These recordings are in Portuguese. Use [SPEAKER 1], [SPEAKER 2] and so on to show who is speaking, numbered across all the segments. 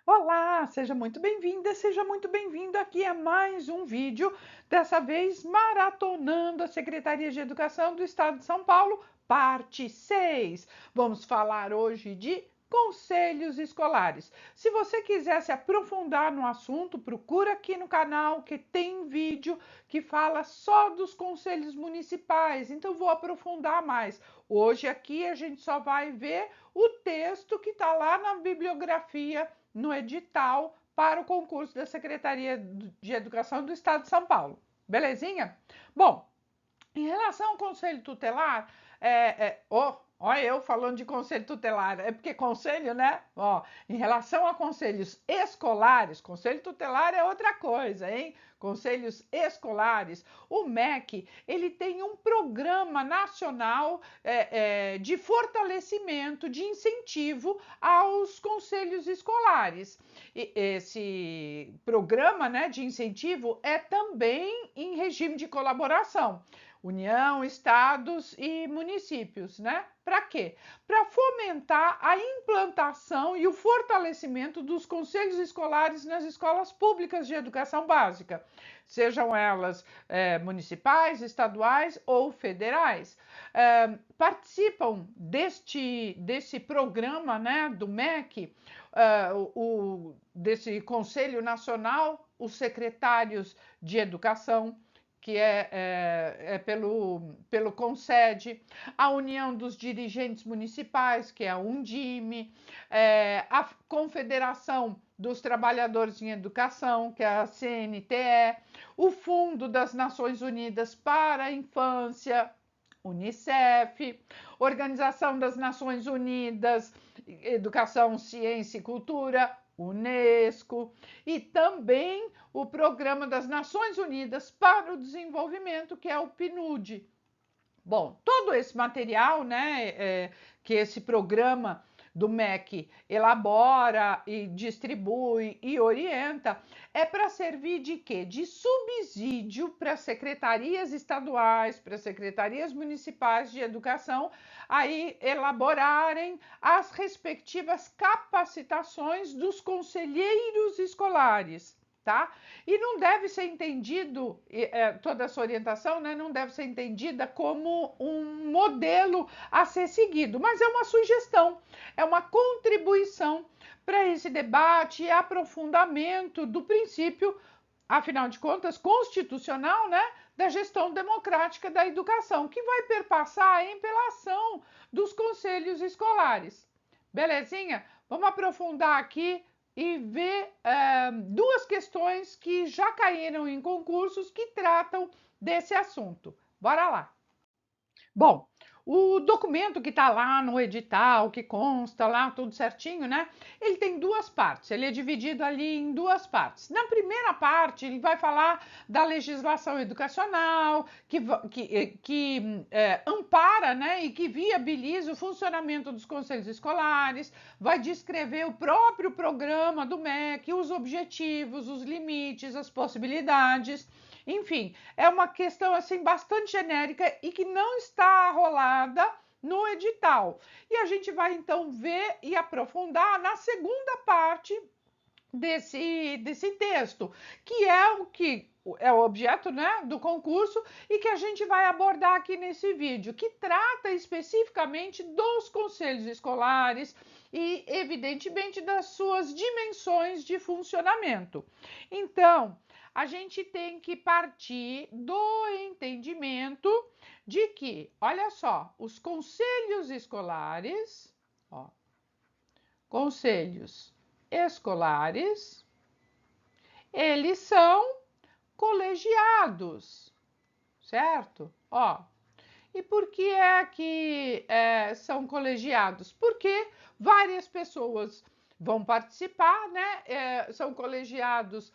[SPEAKER 1] Olá, seja muito bem-vinda, seja muito bem-vindo aqui a mais um vídeo, dessa vez maratonando a Secretaria de Educação do Estado de São Paulo, parte 6. Vamos falar hoje de conselhos escolares. Se você quiser se aprofundar no assunto, procura aqui no canal que tem vídeo que fala só dos conselhos municipais, então vou aprofundar mais. Hoje aqui a gente só vai ver o texto que está lá na bibliografia no edital para o concurso da Secretaria de Educação do Estado de São Paulo. Belezinha? Bom, em relação ao conselho tutelar, ó, eu falando de conselho tutelar, é porque conselho, né? Ó, em relação a conselhos escolares, conselho tutelar é outra coisa, hein? Conselhos escolares, o MEC, ele tem um programa nacional de fortalecimento, de incentivo aos conselhos escolares. E esse programa, né, de incentivo é também em regime de colaboração. União, estados e municípios, né? Para quê? Para fomentar a implantação e o fortalecimento dos conselhos escolares nas escolas públicas de educação básica, sejam elas municipais, estaduais ou federais. Participam desse programa, né, do MEC, desse Conselho Nacional, os secretários de Educação, que é pelo CONSED, a União dos Dirigentes Municipais, que é a Undime, a Confederação dos Trabalhadores em Educação, que é a CNTE, o Fundo das Nações Unidas para a Infância, Unicef, Organização das Nações Unidas, Educação, Ciência e Cultura, Unesco, e também o Programa das Nações Unidas para o Desenvolvimento, que é o PNUD. Bom, todo esse material, né, que esse programa do MEC elabora e distribui e orienta, é para servir de quê? De subsídio para secretarias estaduais, para secretarias municipais de educação, aí elaborarem as respectivas capacitações dos conselheiros escolares. Tá? E não deve ser entendido, toda essa orientação, né, não deve ser entendida como um modelo a ser seguido, mas é uma sugestão, é uma contribuição para esse debate e aprofundamento do princípio, afinal de contas, constitucional, né, da gestão democrática da educação, que vai perpassar pela ação dos conselhos escolares. Belezinha? Vamos aprofundar aqui e ver duas questões que já caíram em concursos que tratam desse assunto. Bora lá! Bom, o documento que está lá no edital, que consta lá tudo certinho, né? Ele tem duas partes, ele é dividido ali em duas partes. Na primeira parte, ele vai falar da legislação educacional, que ampara, né, e que viabiliza o funcionamento dos conselhos escolares, vai descrever o próprio programa do MEC, os objetivos, os limites, as possibilidades. Enfim, é uma questão assim bastante genérica e que não está arrolada no edital. E a gente vai então ver e aprofundar na segunda parte desse texto, que é o objeto, né, do concurso e que a gente vai abordar aqui nesse vídeo, que trata especificamente dos conselhos escolares e, evidentemente, das suas dimensões de funcionamento. Então, a gente tem que partir do entendimento de que, olha só, os conselhos escolares, ó, conselhos escolares, eles são colegiados, certo? Ó, e por que é que são colegiados? Porque várias pessoas vão participar, né? São colegiados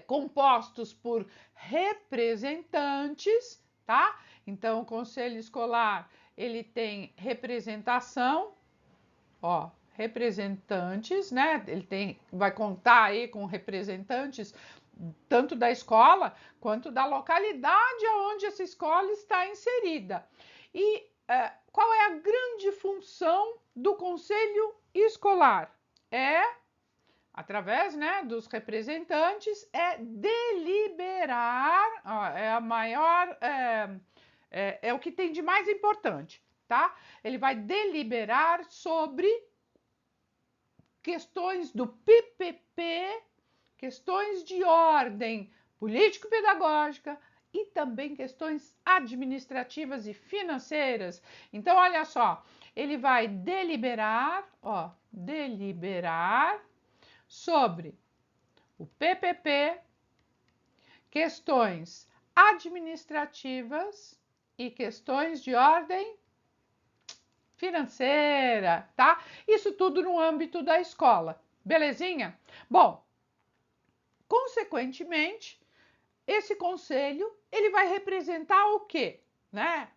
[SPEAKER 1] compostos por representantes, tá? Então, o conselho escolar, ele tem representação, ó, representantes, né? Vai contar aí com representantes tanto da escola quanto da localidade onde essa escola está inserida. E qual é a grande função do conselho escolar? É através, né, dos representantes, é deliberar, ó, é a maior, é o que tem de mais importante, tá? Ele vai deliberar sobre questões do PPP, questões de ordem político-pedagógica e também questões administrativas e financeiras. Então, olha só, ele vai deliberar, ó, deliberar sobre o PPP, questões administrativas e questões de ordem financeira, tá? Isso tudo no âmbito da escola, belezinha? Bom, consequentemente, esse conselho, ele vai representar o quê, né?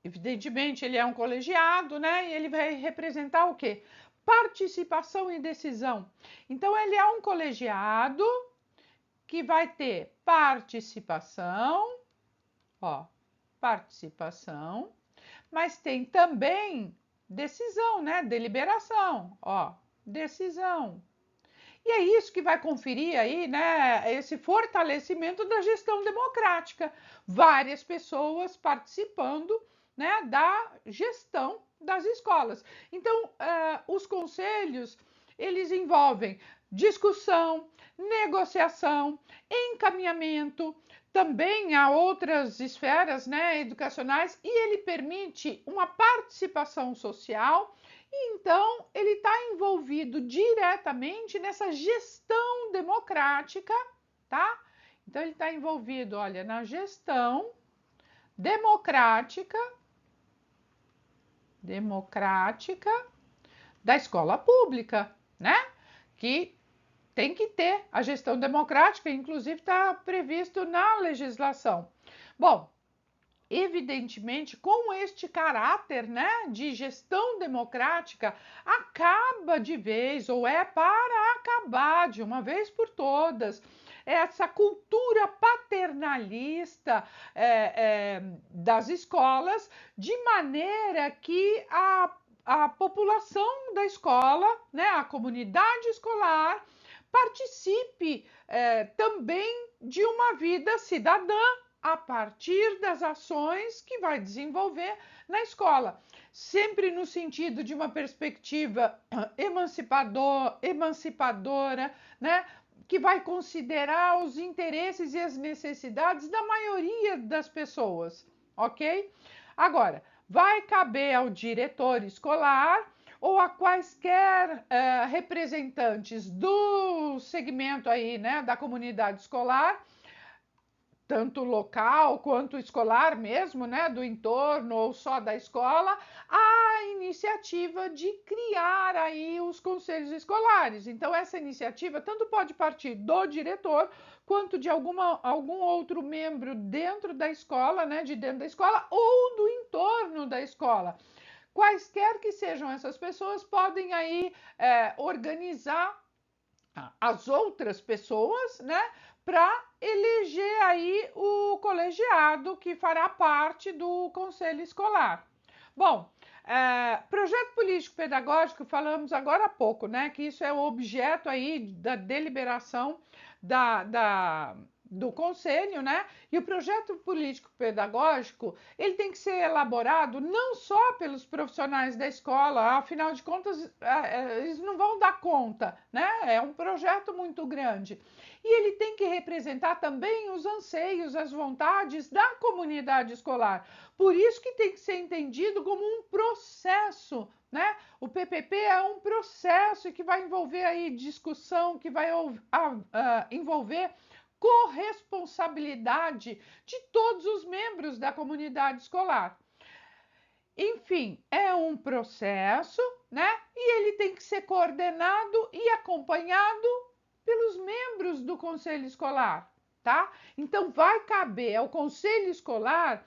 [SPEAKER 1] Evidentemente, ele é um colegiado, né? E ele vai representar o quê? Participação e decisão. Então, ele é um colegiado que vai ter participação, ó, participação, mas tem também decisão, né? Deliberação, ó, decisão. E é isso que vai conferir aí, né, esse fortalecimento da gestão democrática. Várias pessoas participando, né, da gestão das escolas. Então, os conselhos, eles envolvem discussão, negociação, encaminhamento, também há outras esferas, né, educacionais, e ele permite uma participação social. Então, ele está envolvido diretamente nessa gestão democrática, tá? Então, ele está envolvido, olha, na gestão democrática da escola pública, né? Que tem que ter a gestão democrática, inclusive está previsto na legislação. Bom, evidentemente, com este caráter, né, de gestão democrática, acaba de vez, ou é para acabar de uma vez por todas, essa cultura paternalista das escolas, de maneira que a população da escola, né, a comunidade escolar, participe também de uma vida cidadã a partir das ações que vai desenvolver na escola, sempre no sentido de uma perspectiva emancipadora, né? Que vai considerar os interesses e as necessidades da maioria das pessoas, ok? Agora, vai caber ao diretor escolar ou a quaisquer representantes do segmento aí, né, da comunidade escolar, tanto local quanto escolar mesmo, né, do entorno ou só da escola, a iniciativa de criar aí os conselhos escolares. Então, essa iniciativa tanto pode partir do diretor quanto de algum outro membro dentro da escola, né, de dentro da escola ou do entorno da escola. Quaisquer que sejam essas pessoas podem aí organizar as outras pessoas, né, para eleger aí o colegiado que fará parte do conselho escolar. Bom, projeto político pedagógico, falamos agora há pouco, né, que isso é o objeto aí da deliberação do conselho, né? E o projeto político pedagógico, ele tem que ser elaborado não só pelos profissionais da escola, afinal de contas, eles não vão dar conta, né? É um projeto muito grande. E ele tem que representar também os anseios, as vontades da comunidade escolar. Por isso que tem que ser entendido como um processo, né? O PPP é um processo que vai envolver aí discussão, que vai envolver corresponsabilidade de todos os membros da comunidade escolar. Enfim, é um processo, né? E ele tem que ser coordenado e acompanhado pelos membros do conselho escolar, tá? Então, vai caber ao conselho escolar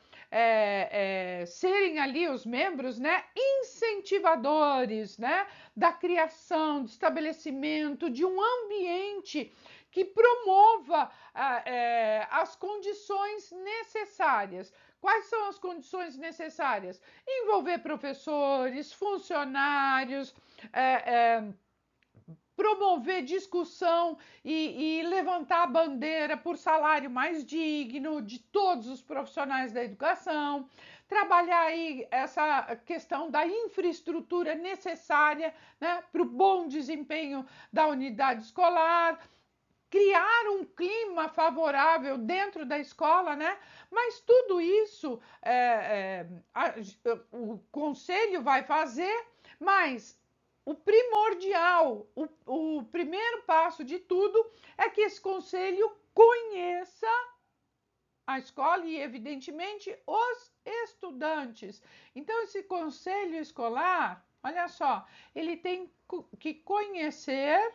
[SPEAKER 1] serem ali os membros, né, incentivadores, né, da criação, do estabelecimento de um ambiente que promova as condições necessárias. Quais são as condições necessárias? Envolver professores, funcionários, promover discussão e levantar a bandeira por salário mais digno de todos os profissionais da educação, trabalhar aí essa questão da infraestrutura necessária, né, para o bom desempenho da unidade escolar, criar um clima favorável dentro da escola, né? Mas tudo isso o conselho vai fazer, mas o primordial, o primeiro passo de tudo é que esse conselho conheça a escola e, evidentemente, os estudantes. Então, esse conselho escolar, olha só, ele tem que conhecer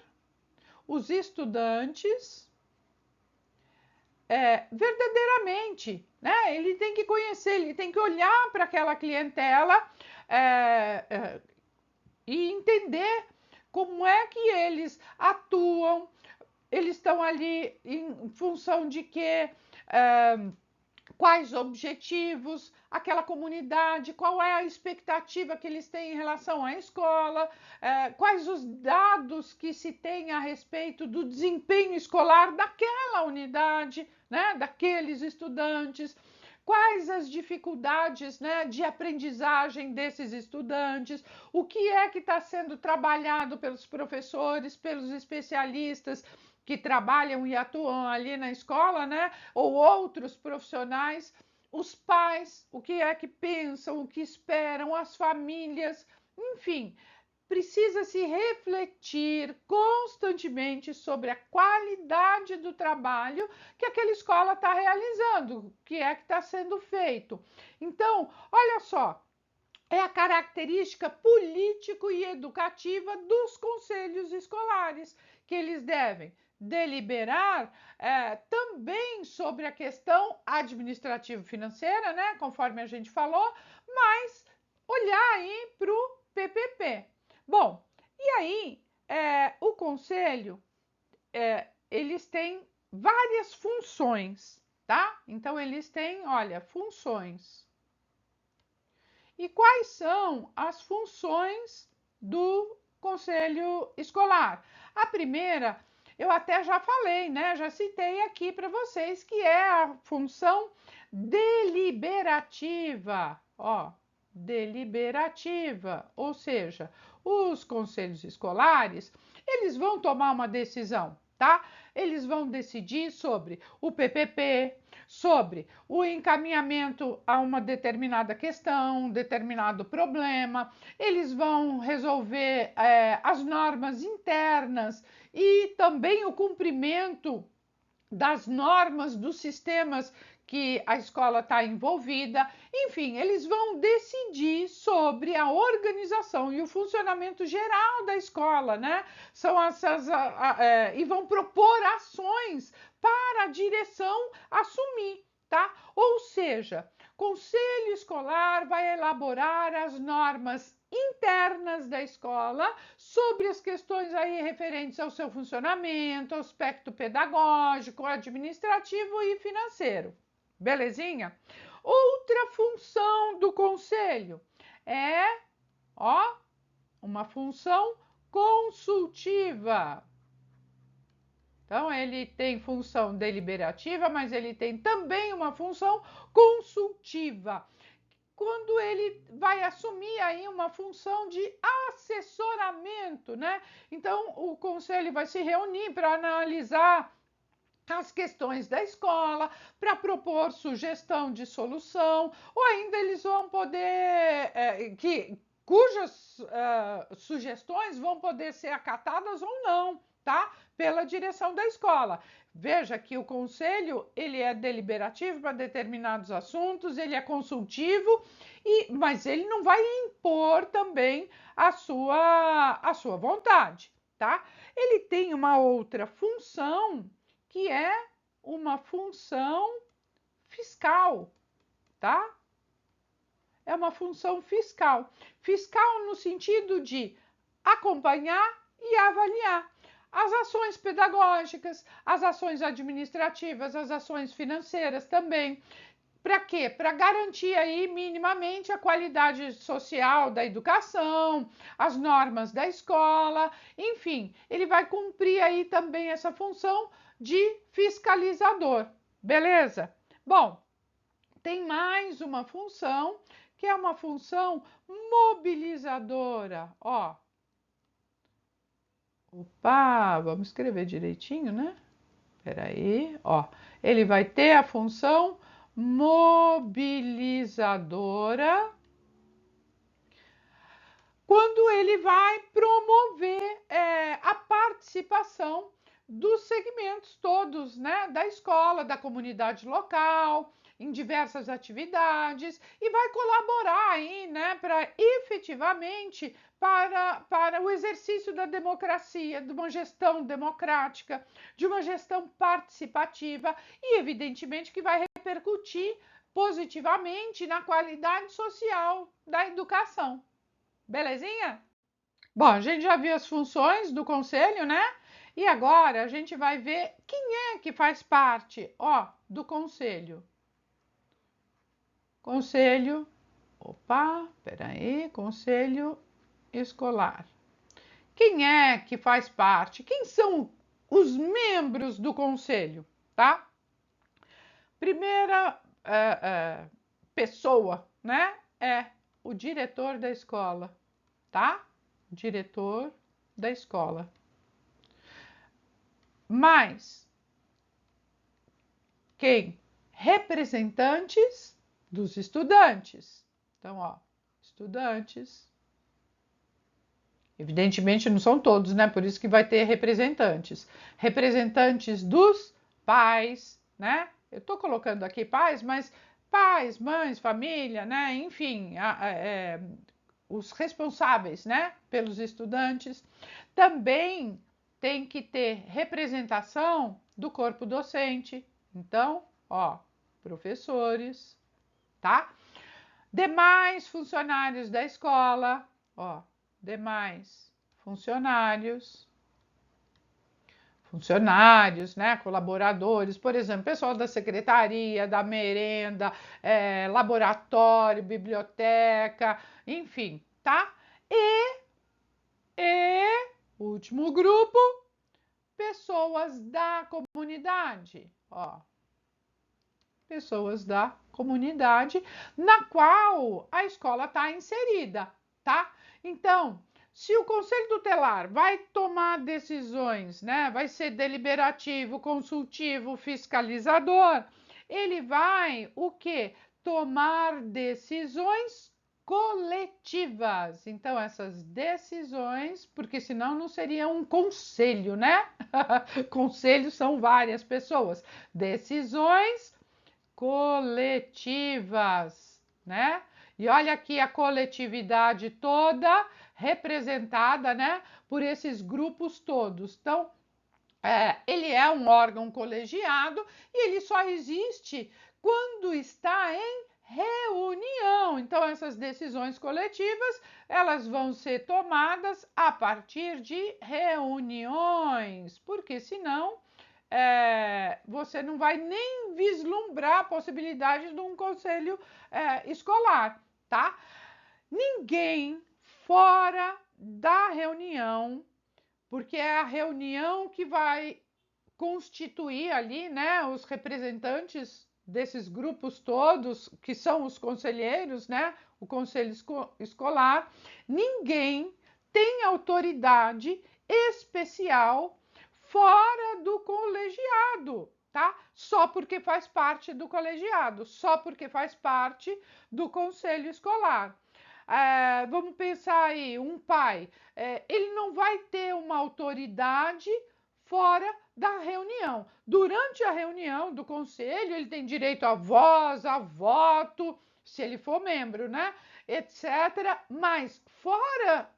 [SPEAKER 1] os estudantes verdadeiramente, né? Ele tem que conhecer, ele tem que olhar para aquela clientela e entender como é que eles atuam, eles estão ali em função de quê, quais objetivos, aquela comunidade, qual é a expectativa que eles têm em relação à escola, quais os dados que se tem a respeito do desempenho escolar daquela unidade, né, daqueles estudantes, quais as dificuldades, né, de aprendizagem desses estudantes, o que é que está sendo trabalhado pelos professores, pelos especialistas que trabalham e atuam ali na escola, né? Ou outros profissionais, os pais, o que é que pensam, o que esperam, as famílias, enfim, precisa se refletir constantemente sobre a qualidade do trabalho que aquela escola está realizando, o que é que está sendo feito. Então, olha só, é a característica político e educativa dos conselhos escolares, que eles devem deliberar também sobre a questão administrativo-financeira, né, conforme a gente falou, mas olhar aí para o PPP. Bom, e aí o conselho, eles têm várias funções, tá? Então, eles têm, olha, funções. E quais são as funções do conselho escolar? A primeira, eu até já falei, né? Já citei aqui para vocês, que é a função deliberativa. Ó, deliberativa, ou seja, os conselhos escolares, eles vão tomar uma decisão, tá? Eles vão decidir sobre o PPP, sobre o encaminhamento a uma determinada questão, um determinado problema, eles vão resolver as normas internas e também o cumprimento das normas dos sistemas que a escola está envolvida, enfim, eles vão decidir sobre a organização e o funcionamento geral da escola, né? São essas e vão propor ações para a direção assumir, tá? Ou seja, conselho escolar vai elaborar as normas internas da escola sobre as questões aí referentes ao seu funcionamento, ao aspecto pedagógico, administrativo e financeiro. Belezinha? Outra função do conselho é, ó, uma função consultiva. Então, ele tem função deliberativa, mas ele tem também uma função consultiva, quando ele vai assumir aí uma função de assessoramento, né? Então, o conselho vai se reunir para analisar as questões da escola, para propor sugestão de solução, ou ainda eles vão poder, cujas sugestões vão poder ser acatadas ou não, tá? Pela direção da escola. Veja que o conselho, ele é deliberativo para determinados assuntos, ele é consultivo, mas ele não vai impor também a sua vontade, tá? Ele tem uma outra função, que é uma função fiscal, tá? É uma função fiscal. Fiscal no sentido de acompanhar e avaliar as ações pedagógicas, as ações administrativas, as ações financeiras também. Para quê? Para garantir aí minimamente a qualidade social da educação, as normas da escola, enfim, ele vai cumprir aí também essa função de fiscalizador, beleza? Bom, tem mais uma função que é uma função mobilizadora, ó. Opa, vamos escrever direitinho, né? Espera aí, ó. Ele vai ter a função mobilizadora quando ele vai promover a participação dos segmentos todos, né, da escola, da comunidade local, em diversas atividades e vai colaborar aí, né, para efetivamente para o exercício da democracia, de uma gestão democrática, de uma gestão participativa e, evidentemente, que vai repercutir positivamente na qualidade social da educação. Belezinha? Bom, a gente já viu as funções do conselho, né? E agora a gente vai ver quem é que faz parte, ó, do conselho. Conselho, opa, peraí, conselho escolar. Quem é que faz parte? Quem são os membros do conselho, tá? Primeira pessoa, né? É o diretor da escola, tá? Diretor da escola. Mais quem? Representantes dos estudantes. Então, ó, estudantes. Evidentemente não são todos, né? Por isso que vai ter representantes. Representantes dos pais, né? Eu tô colocando aqui pais, mas pais, mães, família, né? Enfim, os responsáveis, né? Pelos estudantes. Também tem que ter representação do corpo docente. Então, ó, professores, tá? Demais funcionários da escola, ó, demais funcionários, né, colaboradores, por exemplo, pessoal da secretaria, da merenda, laboratório, biblioteca, enfim, tá? E último grupo, pessoas da comunidade, ó, pessoas da comunidade na qual a escola está inserida, tá? Então, se o conselho tutelar vai tomar decisões, né, vai ser deliberativo, consultivo, fiscalizador, ele vai o quê? Tomar decisões coletivas. Então, essas decisões, porque senão não seria um conselho, né? Conselhos são várias pessoas. Decisões coletivas, né? E olha aqui a coletividade toda representada, né, por esses grupos todos. Então, ele é um órgão colegiado e ele só existe quando está em reunião. Então, essas decisões coletivas, elas vão ser tomadas a partir de reuniões, porque senão você não vai nem vislumbrar a possibilidade de um conselho escolar, tá? Ninguém fora da reunião, porque é a reunião que vai constituir ali, né, os representantes desses grupos todos, que são os conselheiros, né, o conselho escolar, ninguém tem autoridade especial fora do colegiado, tá? Só porque faz parte do colegiado, só porque faz parte do conselho escolar. Vamos pensar aí, um pai, ele não vai ter uma autoridade fora da reunião. Durante a reunião do conselho, ele tem direito à voz, a voto, se ele for membro, né? Etc. Mas fora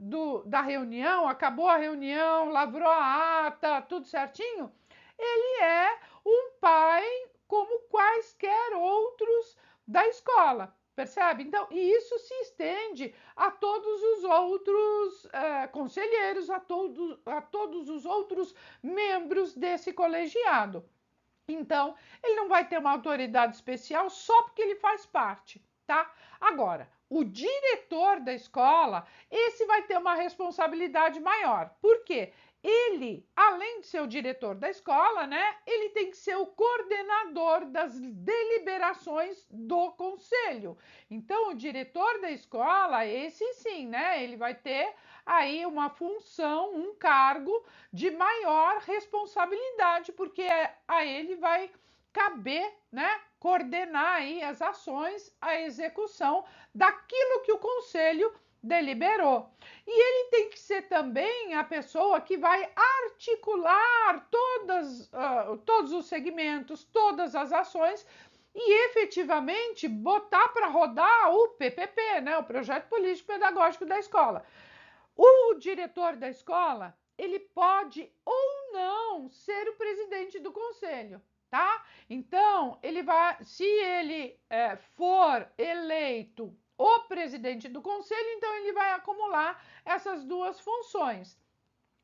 [SPEAKER 1] da reunião, acabou a reunião, lavrou a ata, tudo certinho, ele é um pai como quaisquer outros da escola. Percebe? Então, e isso se estende a todos os outros conselheiros, a todos os outros membros desse colegiado. Então, ele não vai ter uma autoridade especial só porque ele faz parte, tá? Agora, o diretor da escola, esse vai ter uma responsabilidade maior. Por quê? Ele, além de ser o diretor da escola, né, ele tem que ser o coordenador das deliberações do conselho. Então, o diretor da escola, esse sim, né, ele vai ter aí uma função, um cargo de maior responsabilidade, porque a ele vai caber, né, coordenar aí as ações, a execução daquilo que o conselho deliberou. E ele tem que ser também a pessoa que vai articular todos os segmentos, todas as ações e efetivamente botar para rodar o PPP, né, o projeto político pedagógico da escola. O diretor da escola, ele pode ou não ser o presidente do conselho, tá? Então, ele vai, se ele for eleito o presidente do conselho, então ele vai acumular essas duas funções.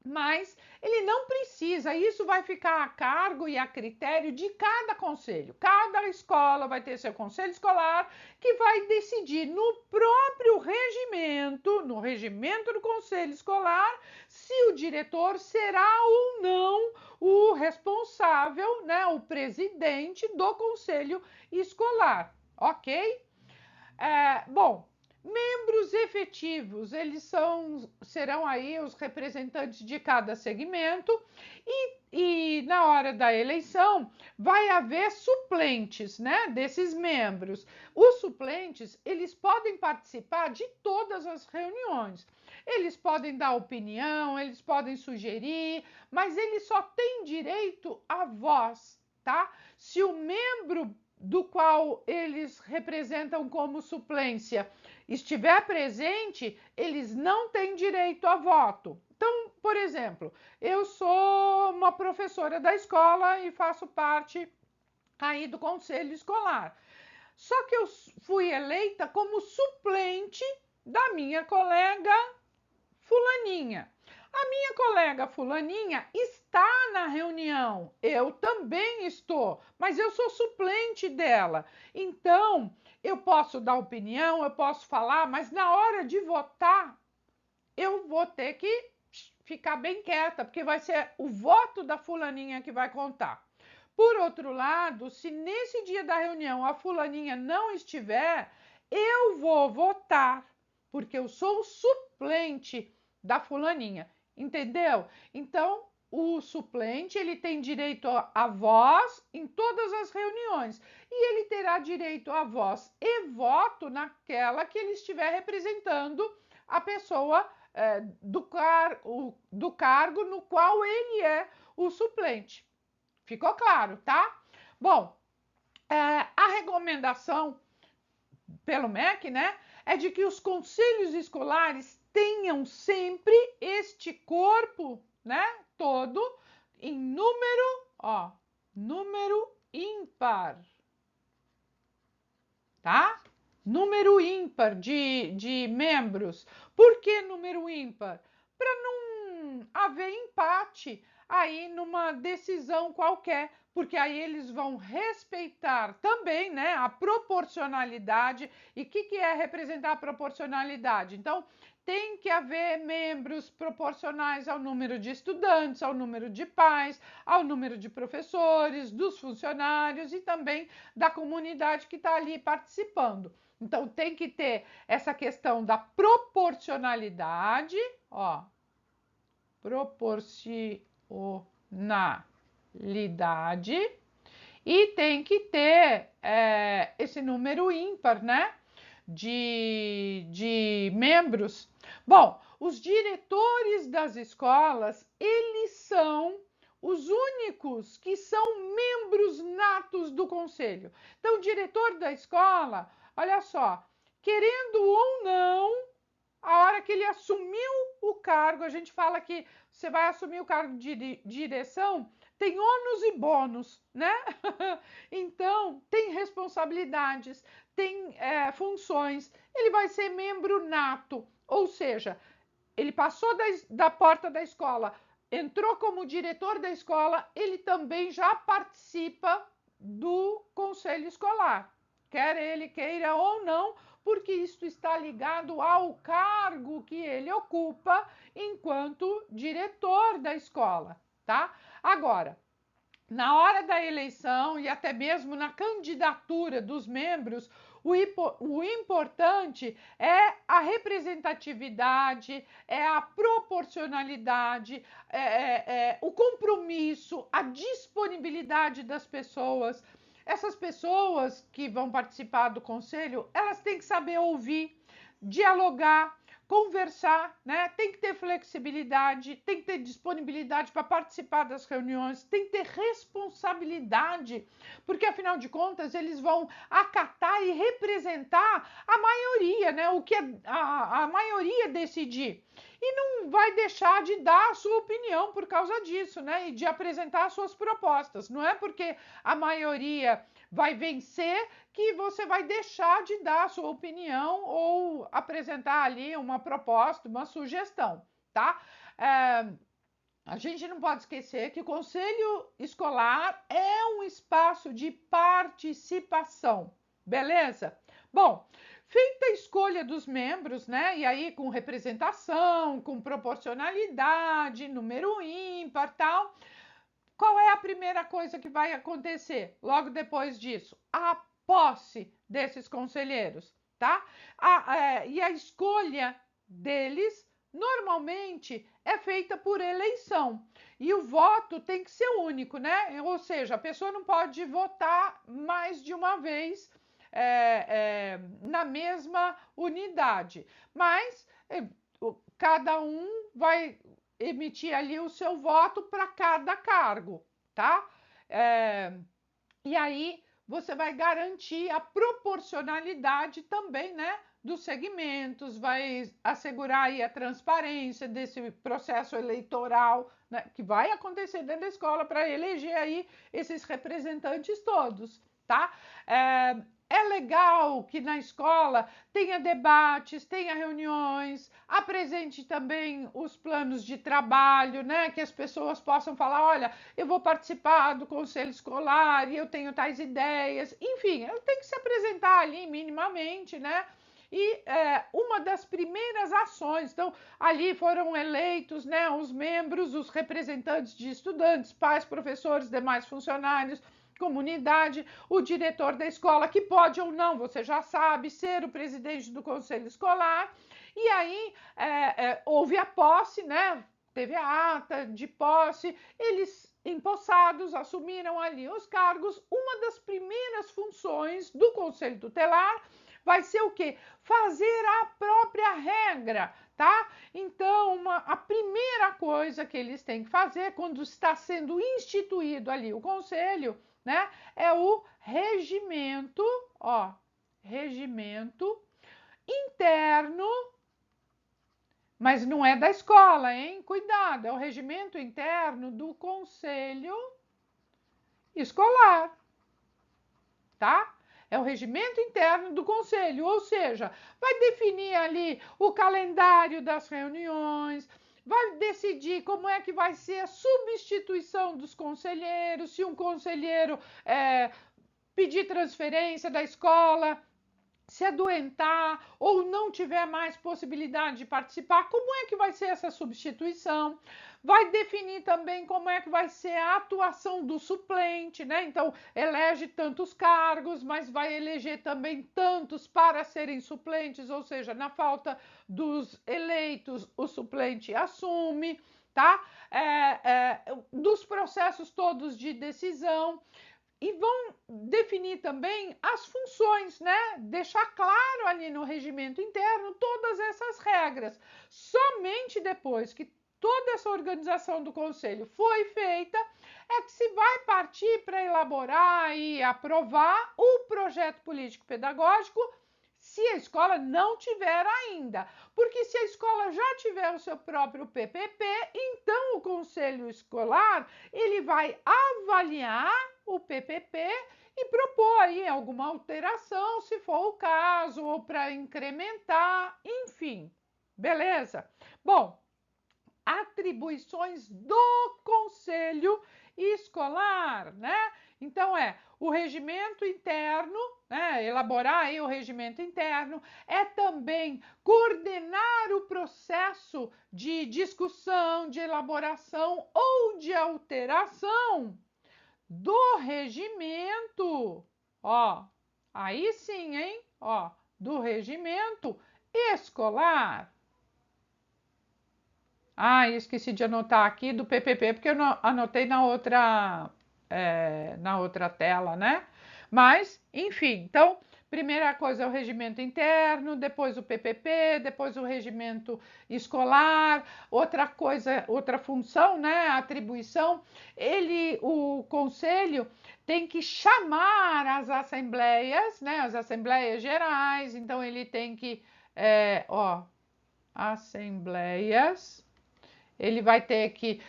[SPEAKER 1] Mas ele não precisa, isso vai ficar a cargo e a critério de cada conselho. Cada escola vai ter seu conselho escolar que vai decidir no próprio regimento, no regimento do conselho escolar, se o diretor será ou não o responsável, né, o presidente do conselho escolar, ok? Bom, membros efetivos, serão aí os representantes de cada segmento e na hora da eleição vai haver suplentes, né, desses membros. Os suplentes, eles podem participar de todas as reuniões. Eles podem dar opinião, eles podem sugerir, mas eles só têm direito à voz, tá? Se o membro do qual eles representam como suplência estiver presente, eles não têm direito a voto. Então, por exemplo, eu sou uma professora da escola e faço parte aí do conselho escolar. Só que eu fui eleita como suplente da minha colega fulaninha. A minha colega fulaninha está na reunião, eu também estou, mas eu sou suplente dela. Então, eu posso dar opinião, eu posso falar, mas na hora de votar, eu vou ter que ficar bem quieta, porque vai ser o voto da fulaninha que vai contar. Por outro lado, se nesse dia da reunião a fulaninha não estiver, eu vou votar, porque eu sou o suplente da fulaninha, entendeu? Então, o suplente, ele tem direito à voz em todas as reuniões e ele terá direito à voz e voto naquela que ele estiver representando a pessoa do cargo no qual ele é o suplente. Ficou claro, tá? Bom, a recomendação pelo MEC, né, é de que os conselhos escolares tenham sempre este corpo, né, todo em número ímpar, tá? Número ímpar de membros. Por que número ímpar? Para não haver empate aí numa decisão qualquer, porque aí eles vão respeitar também, né, a proporcionalidade. E o que é representar a proporcionalidade? Então, tem que haver membros proporcionais ao número de estudantes, ao número de pais, ao número de professores, dos funcionários e também da comunidade que está ali participando. Então, tem que ter essa questão da proporcionalidade, ó, proporcionalidade, e tem que ter esse número ímpar, né, de membros. Bom, os diretores das escolas, eles são os únicos que são membros natos do conselho. Então, o diretor da escola, olha só, querendo ou não, a hora que ele assumiu o cargo, a gente fala que você vai assumir o cargo de direção, tem ônus e bônus, né? Então, tem responsabilidades, tem funções. Ele vai ser membro nato, ou seja, ele passou da porta da escola, entrou como diretor da escola, ele também já participa do conselho escolar, quer ele queira ou não, porque isto está ligado ao cargo que ele ocupa enquanto diretor da escola, tá? Agora, na hora da eleição e até mesmo na candidatura dos membros, o importante é a representatividade, é a proporcionalidade, o compromisso, a disponibilidade das pessoas. Essas pessoas que vão participar do conselho, elas têm que saber ouvir, dialogar, conversar, né? Tem que ter flexibilidade, tem que ter disponibilidade para participar das reuniões, tem que ter responsabilidade, porque afinal de contas eles vão acatar e representar a maioria, né? O que a maioria decidir. E não vai deixar de dar a sua opinião por causa disso, né? E de apresentar as suas propostas. Não é porque a maioria vai vencer que você vai deixar de dar a sua opinião ou apresentar ali uma proposta, uma sugestão, tá? A gente não pode esquecer que o conselho escolar é um espaço de participação, beleza? Bom, feita a escolha dos membros, né? E aí com representação, com proporcionalidade, número ímpar, tal. Qual é a primeira coisa que vai acontecer logo depois disso? A posse desses conselheiros, tá? E a escolha deles normalmente é feita por eleição. E o voto tem que ser único, né? Ou seja, a pessoa não pode votar mais de uma vez na mesma unidade. Mas cada um vai emitir ali o seu voto para cada cargo, tá? E aí você vai garantir a proporcionalidade também, né? Dos segmentos, vai assegurar aí a transparência desse processo eleitoral, né, que vai acontecer dentro da escola para eleger aí esses representantes todos, tá? É legal que na escola tenha debates, tenha reuniões, apresente também os planos de trabalho, né? Que as pessoas possam falar, olha, eu vou participar do conselho escolar e eu tenho tais ideias. Enfim, ela tem que se apresentar ali minimamente, né? E uma das primeiras ações, então ali foram eleitos, né, os membros, os representantes de estudantes, pais, professores, demais funcionários, comunidade, o diretor da escola, que pode ou não, você já sabe, ser o presidente do conselho escolar. E aí houve a posse, né? Teve a ata de posse, eles empossados assumiram ali os cargos. Uma das primeiras funções do conselho tutelar vai ser o quê? Fazer a própria regra, tá? Então, a primeira coisa que eles têm que fazer quando está sendo instituído ali o conselho, né, é o regimento, ó, regimento interno, mas não é da escola, hein? Cuidado, é o regimento interno do conselho escolar, tá? É o regimento interno do conselho, ou seja, vai definir ali o calendário das reuniões, vai decidir como é que vai ser a substituição dos conselheiros, se um conselheiro pedir transferência da escola, se adoentar ou não tiver mais possibilidade de participar, como é que vai ser essa substituição? Vai definir também como é que vai ser a atuação do suplente, né? Então, elege tantos cargos, mas vai eleger também tantos para serem suplentes, ou seja, na falta dos eleitos, o suplente assume, tá? Dos processos todos de decisão. E vão definir também as funções, né? Deixar claro ali no regimento interno todas essas regras. Somente depois que toda essa organização do conselho foi feita, é que se vai partir para elaborar e aprovar o projeto político-pedagógico, se a escola não tiver ainda. Porque se a escola já tiver o seu próprio PPP, então o conselho escolar, ele vai avaliar o PPP e propor aí alguma alteração, se for o caso, ou para incrementar, enfim. Beleza? Bom, atribuições do conselho escolar, né? Então o regimento interno, né? Elaborar aí o regimento interno, é também coordenar o processo de discussão, de elaboração ou de alteração do regimento, ó, aí sim, hein? Ó, do regimento escolar. Ah, esqueci de anotar aqui do PPP, porque eu anotei na outra tela, né? Mas, enfim, então, primeira coisa é o regimento interno, depois o PPP, depois o regimento escolar, outra coisa, outra função, né? Atribuição, o conselho tem que chamar as assembleias, né? As assembleias gerais, então ele tem que, assembleias. Ele vai ter que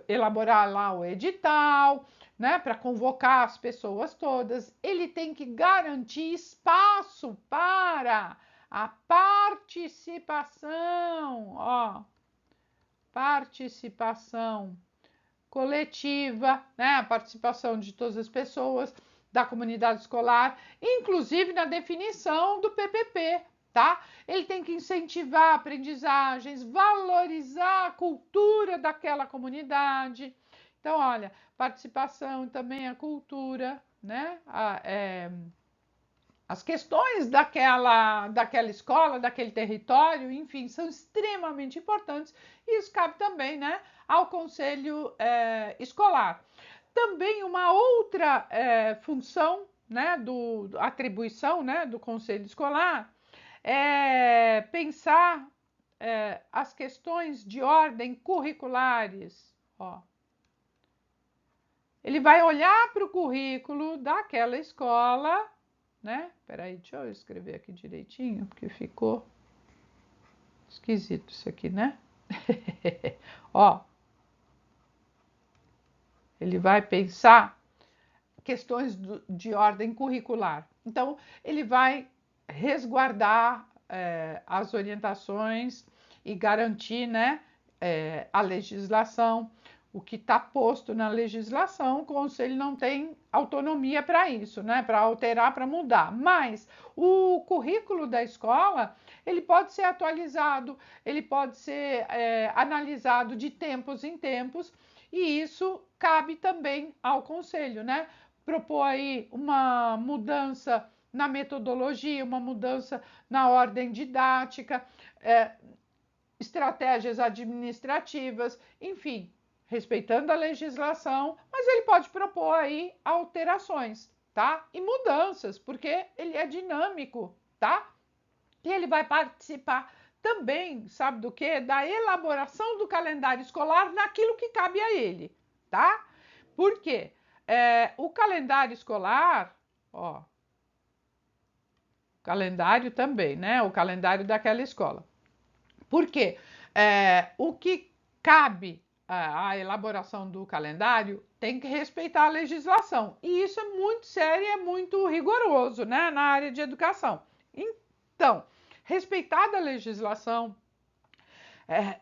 [SPEAKER 1] elaborar lá o edital, né, para convocar as pessoas todas. Ele tem que garantir espaço para a participação, participação coletiva, né, a participação de todas as pessoas da comunidade escolar, inclusive na definição do PPP, tá? Ele tem que incentivar aprendizagens, valorizar a cultura daquela comunidade. Então, olha, participação também a cultura, né? As questões daquela escola, daquele território, enfim, são extremamente importantes e isso cabe também, né, ao conselho escolar. Também uma outra função, né, atribuição, né, do conselho escolar é pensar as questões de ordem curriculares. Ele vai olhar para o currículo daquela escola, né? Peraí, deixa eu escrever aqui direitinho, porque ficou esquisito isso aqui, né? Ele vai pensar questões de ordem curricular. Então, ele vai resguardar as orientações e garantir, né, a legislação. O que está posto na legislação, o conselho não tem autonomia para isso, né? Para alterar, para mudar. Mas o currículo da escola, ele pode ser atualizado, ele pode ser analisado de tempos em tempos, e isso cabe também ao conselho, né? Propor aí uma mudança na metodologia, uma mudança na ordem didática, estratégias administrativas, enfim, respeitando a legislação, mas ele pode propor aí alterações, tá? E mudanças, porque ele é dinâmico, tá? E ele vai participar também, sabe do quê? Da elaboração do calendário escolar naquilo que cabe a ele, tá? Por quê? O calendário escolar, calendário também, né? O calendário daquela escola. Por quê? O que cabe à elaboração do calendário tem que respeitar a legislação. E isso é muito sério e é muito rigoroso, né, na área de educação. Então, respeitada a legislação,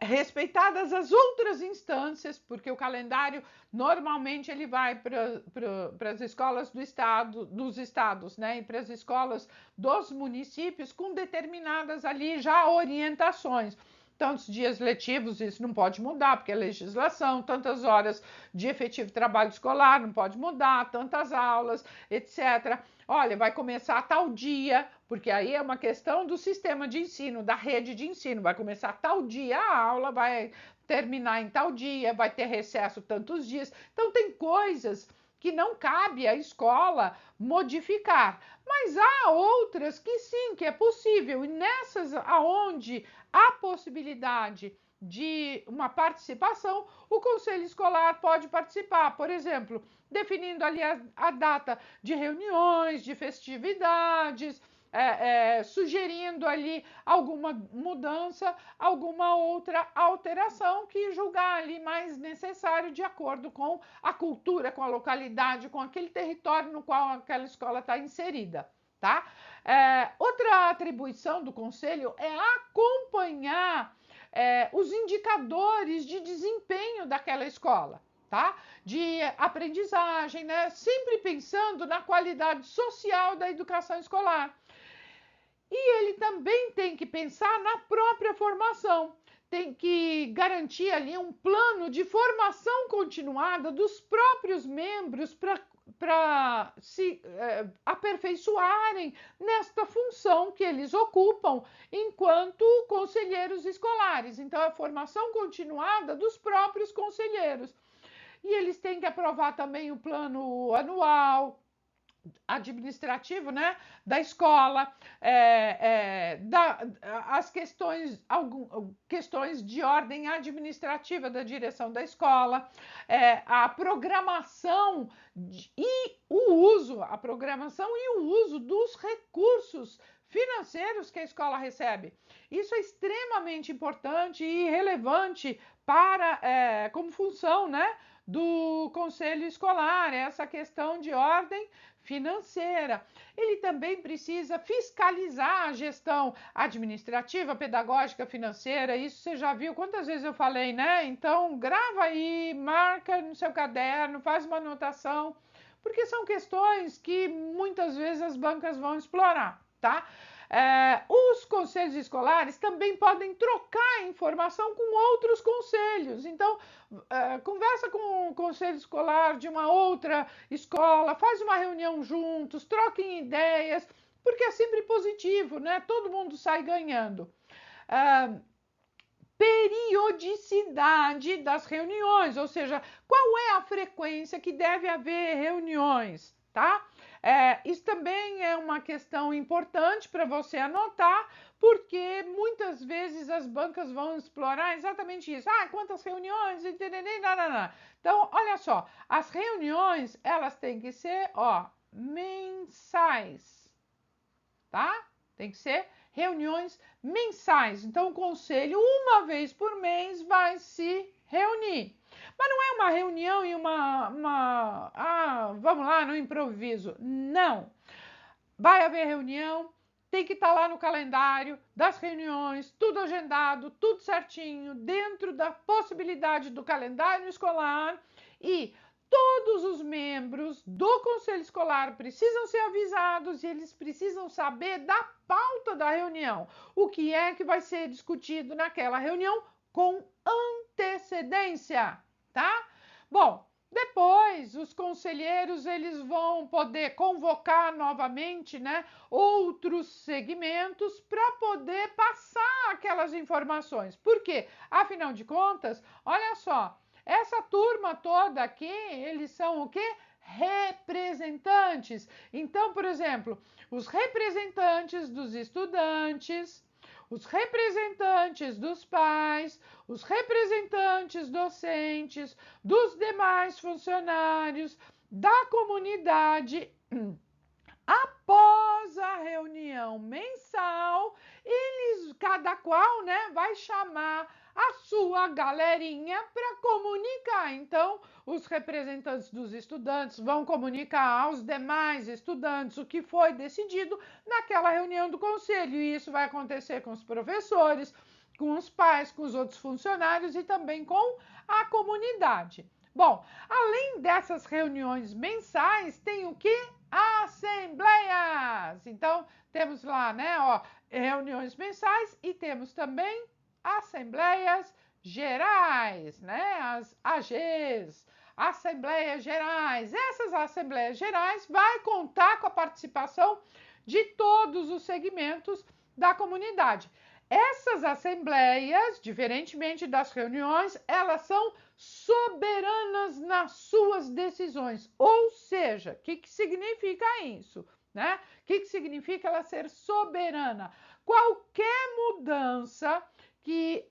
[SPEAKER 1] respeitadas as outras instâncias, porque o calendário normalmente ele vai para as escolas dos estados, né, e para as escolas dos municípios com determinadas ali já orientações. Tantos dias letivos, isso não pode mudar, porque é legislação, tantas horas de efetivo trabalho escolar, não pode mudar, tantas aulas, etc. Olha, vai começar tal dia, porque aí é uma questão do sistema de ensino, da rede de ensino. Vai começar tal dia a aula, vai terminar em tal dia, vai ter recesso tantos dias. Então, tem coisas que não cabe à escola modificar. Mas há outras que sim, que é possível. E nessas aonde há possibilidade de uma participação, o conselho escolar pode participar. Por exemplo, definindo ali a data de reuniões, de festividades, sugerindo ali alguma mudança, alguma outra alteração que julgar ali mais necessário de acordo com a cultura, com a localidade, com aquele território no qual aquela escola está inserida, tá? Outra atribuição do conselho é acompanhar os indicadores de desempenho daquela escola, tá? De aprendizagem, né? Sempre pensando na qualidade social da educação escolar. E ele também tem que pensar na própria formação, tem que garantir ali um plano de formação continuada dos próprios membros para se aperfeiçoarem nesta função que eles ocupam enquanto conselheiros escolares. Então, a formação continuada dos próprios conselheiros. E eles têm que aprovar também o plano anual administrativo, né, da escola, as questões de ordem administrativa da direção da escola, a programação a programação e o uso dos recursos financeiros que a escola recebe. Isso é extremamente importante e relevante para como função, né, do conselho escolar, essa questão de ordem financeira. Ele também precisa fiscalizar a gestão administrativa, pedagógica, financeira. Isso você já viu quantas vezes eu falei, né? Então, grava aí, marca no seu caderno, faz uma anotação, porque são questões que muitas vezes as bancas vão explorar, tá? Os conselhos escolares também podem trocar informação com outros conselhos. Então, conversa com o conselho escolar de uma outra escola, faz uma reunião juntos, troquem ideias, porque é sempre positivo, né? Todo mundo sai ganhando. Periodicidade das reuniões, ou seja, qual é a frequência que deve haver reuniões, tá? Isso também é uma questão importante para você anotar, porque muitas vezes as bancas vão explorar exatamente isso. Quantas reuniões? Então, olha só, as reuniões, elas têm que ser, mensais, tá? Tem que ser reuniões mensais. Então, o conselho, uma vez por mês, vai se reunir. Mas não é uma reunião e vamos lá, no improviso. Não. Vai haver reunião, tem que estar lá no calendário das reuniões, tudo agendado, tudo certinho, dentro da possibilidade do calendário escolar, e todos os membros do conselho escolar precisam ser avisados e eles precisam saber da pauta da reunião, o que é que vai ser discutido naquela reunião com antecedência, tá? Bom, depois os conselheiros eles vão poder convocar novamente, né, outros segmentos para poder passar aquelas informações. Por quê? Afinal de contas, olha só, essa turma toda aqui, eles são o quê? Representantes. Então, por exemplo, os representantes dos estudantes, os representantes dos pais, os representantes docentes, dos demais funcionários, da comunidade. Após a reunião mensal, cada qual, né, vai chamar a sua galerinha para comunicar. Então, os representantes dos estudantes vão comunicar aos demais estudantes o que foi decidido naquela reunião do conselho. E isso vai acontecer com os professores, com os pais, com os outros funcionários e também com a comunidade. Bom, além dessas reuniões mensais, tem o que? Assembleias. Então, temos lá, né, reuniões mensais e temos também assembleias gerais, né, as AGs, assembleias gerais. Essas assembleias gerais vai contar com a participação de todos os segmentos da comunidade. Essas assembleias, diferentemente das reuniões, elas são soberanas nas suas decisões. Ou seja, o que significa isso? Né? O que significa ela ser soberana? Qualquer mudança que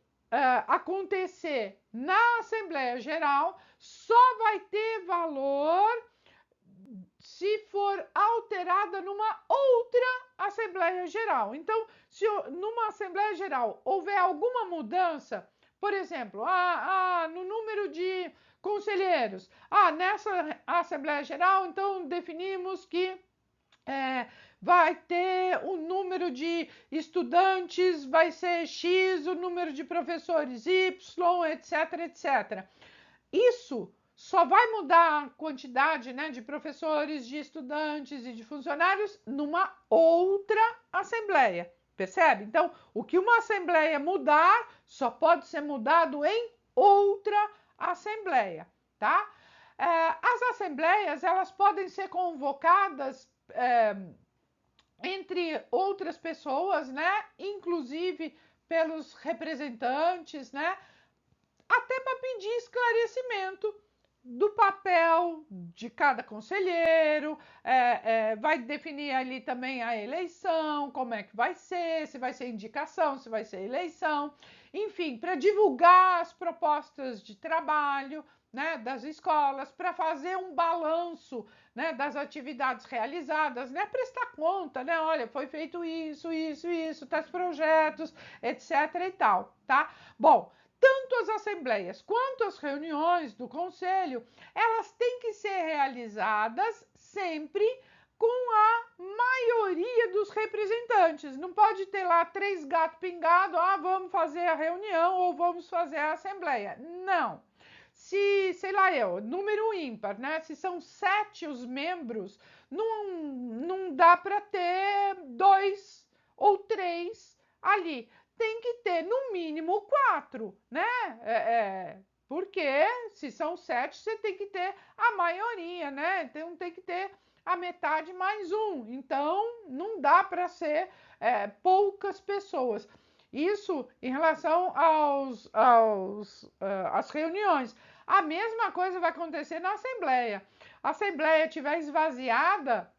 [SPEAKER 1] acontecer na Assembleia Geral só vai ter valor se for alterada numa outra Assembleia Geral. Então, se numa Assembleia Geral houver alguma mudança, por exemplo, no número de conselheiros, nessa Assembleia Geral, então definimos que vai ter o número de estudantes, vai ser X, o número de professores Y, etc, etc. Isso só vai mudar a quantidade, né, de professores, de estudantes e de funcionários numa outra assembleia, percebe? Então, o que uma assembleia mudar só pode ser mudado em outra assembleia, tá? As assembleias, elas podem ser convocadas entre outras pessoas, né, inclusive pelos representantes, né, até para pedir esclarecimento do papel de cada conselheiro, vai definir ali também a eleição, como é que vai ser, se vai ser indicação, se vai ser eleição, enfim, para divulgar as propostas de trabalho, né, das escolas, para fazer um balanço, né, das atividades realizadas, né, prestar conta, né, olha, foi feito isso, tais projetos, etc e tal, tá? Bom, tanto as assembleias quanto as reuniões do conselho, elas têm que ser realizadas sempre com a maioria dos representantes. Não pode ter lá 3 gatos pingados, vamos fazer a reunião ou vamos fazer a assembleia. Não. Se, sei lá número ímpar, né? Se são 7 os membros, não dá para ter 2 ou 3 ali. Tem que ter no mínimo 4, né? Porque se são 7, você tem que ter a maioria, né? Então tem que ter a metade mais um. Então não dá para ser poucas pessoas. Isso em relação às reuniões. A mesma coisa vai acontecer na Assembleia. A Assembleia estiver esvaziada,